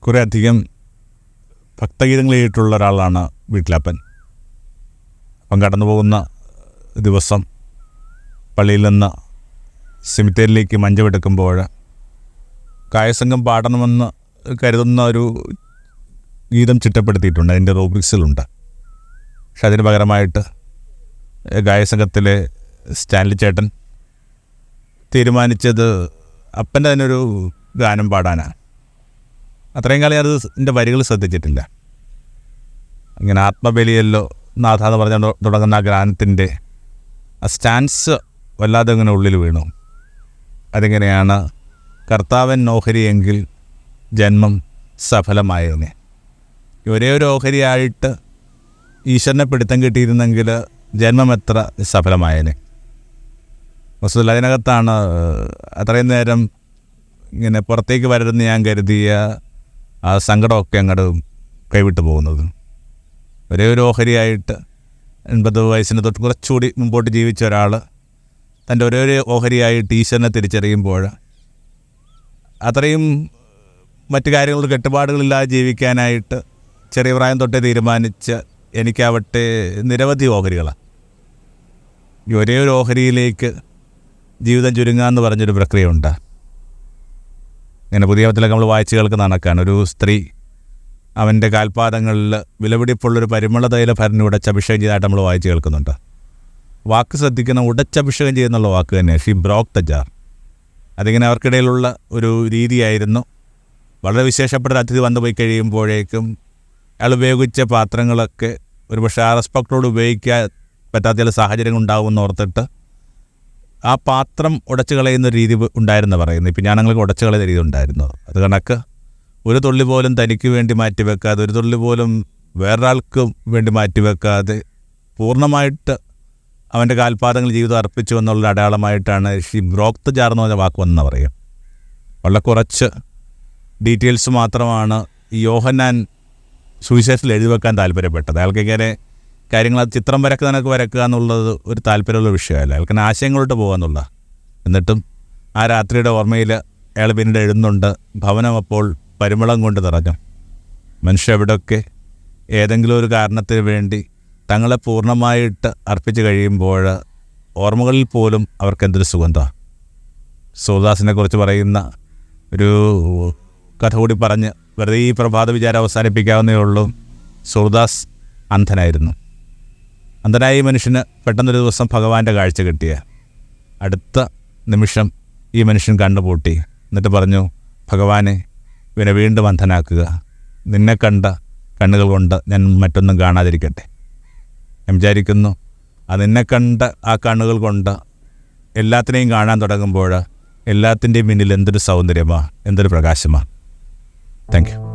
കുറേ അധികം ഭക്തഗീതങ്ങൾ എഴുതിയിട്ടുള്ള ഒരാളാണ് വീട്ടിലപ്പൻ. അപ്പം കടന്നു പോകുന്ന ദിവസം പള്ളിയിൽ നിന്ന് സെമിത്തേരിയിലേക്ക് മഞ്ചമെടുക്കുമ്പോൾ കായസംഘം പാടണമെന്ന് കരുതുന്ന ഒരു ഗീതം ചിട്ടപ്പെടുത്തിയിട്ടുണ്ട്, അതിൻ്റെ റൂബ്രിക്സിലുണ്ട്. പക്ഷെ അതിന് പകരമായിട്ട് ഗായസംഘത്തിലെ സ്റ്റാൻലി ചേട്ടൻ തീരുമാനിച്ചത് അപ്പൻ്റെ തന്നെ ഒരു ഗാനം പാടാനാണ്. അത്രയും കാലം അത് എൻ്റെ വരികൾ ശ്രദ്ധിച്ചിട്ടില്ല. ഇങ്ങനെ ആത്മബലിയല്ലോ നാഥ എന്ന് പറഞ്ഞ തുടങ്ങുന്ന ആ ഗാനത്തിൻ്റെ ആ സ്റ്റാൻസ് വല്ലാതെ ഇങ്ങനെ ഉള്ളിൽ വീണു. അതിങ്ങനെയാണ്: കർത്താവൻ ഓഹരിയെങ്കിൽ ജന്മം സഫലമായതിനെ. ഒരേ ഒരു ഓഹരിയായിട്ട് ഈശ്വരനെ പിടുത്തം കിട്ടിയിരുന്നെങ്കിൽ ജന്മം എത്ര സഫലമായതിനെ. വസ്തുതയിൽ അതിനകത്താണ് അത്രയും നേരം ഇങ്ങനെ പുറത്തേക്ക് വരരുതെന്ന് ഞാൻ കരുതിയ ആ സങ്കടമൊക്കെ അങ്ങോട്ട് കൈവിട്ട് പോകുന്നത്. ഒരേ ഒരു ഓഹരിയായിട്ട് 80 വയസ്സിന് തൊട്ട് കുറച്ചുകൂടി മുമ്പോട്ട് ജീവിച്ച ഒരാൾ തൻ്റെ ഒരേ ഒരു ഓഹരിയായിട്ട് ഈശ്വരനെ തിരിച്ചറിയുമ്പോൾ അത്രയും മറ്റു കാര്യങ്ങളുടെ കെട്ടുപാടുകളില്ലാതെ ജീവിക്കാനായിട്ട് ചെറിയ പ്രായം തൊട്ടേ തീരുമാനിച്ച് എനിക്കാവട്ടെ നിരവധി ഓഹരികളാണ്. ഈ ഒരേ ഒരു ഓഹരിയിലേക്ക് ജീവിതം ചുരുങ്ങാന്ന് പറഞ്ഞൊരു പ്രക്രിയയുണ്ട്. ഇങ്ങനെ പുതിയ പത്തിലൊക്കെ നമ്മൾ വായിച്ച് കേൾക്കുന്ന കണക്കാണ്. ഒരു സ്ത്രീ അവൻ്റെ കാൽപാദങ്ങളിൽ വിലപിടിപ്പുള്ളൊരു പരിമള തൈല ഭരണി ഉടച്ചഭിഷേകം ചെയ്തതായിട്ട് നമ്മൾ വായിച്ച് കേൾക്കുന്നുണ്ട്. വാക്ക് ശ്രദ്ധിക്കുന്ന ഉടച്ചഭിഷേകം ചെയ്യുന്നുള്ള വാക്ക് തന്നെ ഷീ ബ്രോക്ക് ദ ജാർ. അതിങ്ങനെ അവർക്കിടയിലുള്ള ഒരു രീതിയായിരുന്നു. വളരെ വിശേഷപ്പെട്ട ഒരു അതിഥി വന്നു പോയി കഴിയുമ്പോഴേക്കും അയാൾ ഉപയോഗിച്ച പാത്രങ്ങളൊക്കെ ഒരു പക്ഷേ ആ റെസ്പെക്റ്റോട് ഉപയോഗിക്കാൻ പറ്റാത്ത ചില സാഹചര്യങ്ങൾ ഉണ്ടാകുമെന്ന് ഓർത്തിട്ട് ആ പാത്രം ഉടച്ചു കളയുന്ന രീതി ഉണ്ടായിരുന്നു പറയുന്നത്. ഇപ്പം ഞങ്ങൾക്ക് ഉടച്ചു കളയുന്ന രീതി ഉണ്ടായിരുന്നു. അത് കണക്ക് ഒരു തുള്ളി പോലും തനിക്ക് വേണ്ടി മാറ്റിവെക്കാതെ, ഒരു തുള്ളി പോലും വേറൊരാൾക്ക് വേണ്ടി മാറ്റിവെക്കാതെ പൂർണ്ണമായിട്ട് അവൻ്റെ കാൽപാദങ്ങൾ ജീവിതം അർപ്പിച്ചു എന്നുള്ള അടയാളമായിട്ടാണ് ഷീ ബ്രോക്ക് ദ ജാർ എന്ന് പറഞ്ഞ വാക്ക് വന്നെന്ന് പറയും. വളരെ കുറച്ച് ഡീറ്റെയിൽസ് മാത്രമാണ് ഈ യോഹന്നാൻ സുവിശേഷത്തിൽ എഴുതി വെക്കാൻ താല്പര്യപ്പെട്ടത്. അയാൾക്ക് ഇങ്ങനെ കാര്യങ്ങൾ അത് ചിത്രം വരക്കുക എന്നുള്ളത് ഒരു താല്പര്യമുള്ള വിഷയമല്ല. അയാൾക്കിങ്ങനെ ആശയങ്ങളോട്ട് പോകുക എന്നുള്ള. എന്നിട്ടും ആ രാത്രിയുടെ ഓർമ്മയിൽ അയാൾ പിന്നീട് എഴുതുന്നുണ്ട്: ഭവനം അപ്പോൾ പരിമളം കൊണ്ട് നിറഞ്ഞു. മനുഷ്യ എവിടെയൊക്കെ ഏതെങ്കിലും ഒരു കാരണത്തിന് വേണ്ടി തങ്ങളെ പൂർണ്ണമായിട്ട് അർപ്പിച്ച് കഴിയുമ്പോൾ ഓർമ്മകളിൽ പോലും അവർക്ക് എന്തൊരു സുഗന്ധമാണ്. സൂർദാസിനെ കുറിച്ച് പറയുന്ന ഒരു കഥ കൂടി പറഞ്ഞ് വെറുതെ ഈ പ്രഭാത വിചാരം അവസാനിപ്പിക്കാവുന്നേ ഉള്ളൂ. സൂർദാസ് അന്ധനായിരുന്നു. അന്ധനായ മനുഷ്യന് പെട്ടെന്നൊരു ദിവസം ഭഗവാന്റെ കാഴ്ച കിട്ടിയ അടുത്ത നിമിഷം ഈ മനുഷ്യൻ കണ്ണുപൂട്ടി. എന്നിട്ട് പറഞ്ഞു: ഭഗവാനെ, ഇവനെ വീണ്ടും അന്ധനാക്കുക. നിന്നെ കണ്ട കണ്ണുകൾ കൊണ്ട് ഞാൻ മറ്റൊന്നും കാണാതിരിക്കട്ടെ. ഞാൻ വിചാരിക്കുന്നു ആ നിന്നെ കണ്ട ആ കണ്ണുകൾ കൊണ്ട് എല്ലാത്തിനെയും കാണാൻ തുടങ്ങുമ്പോൾ എല്ലാത്തിൻ്റെയും പിന്നിൽ എന്തൊരു സൗന്ദര്യമാണ്, എന്തൊരു പ്രകാശമാണ്. Thank you.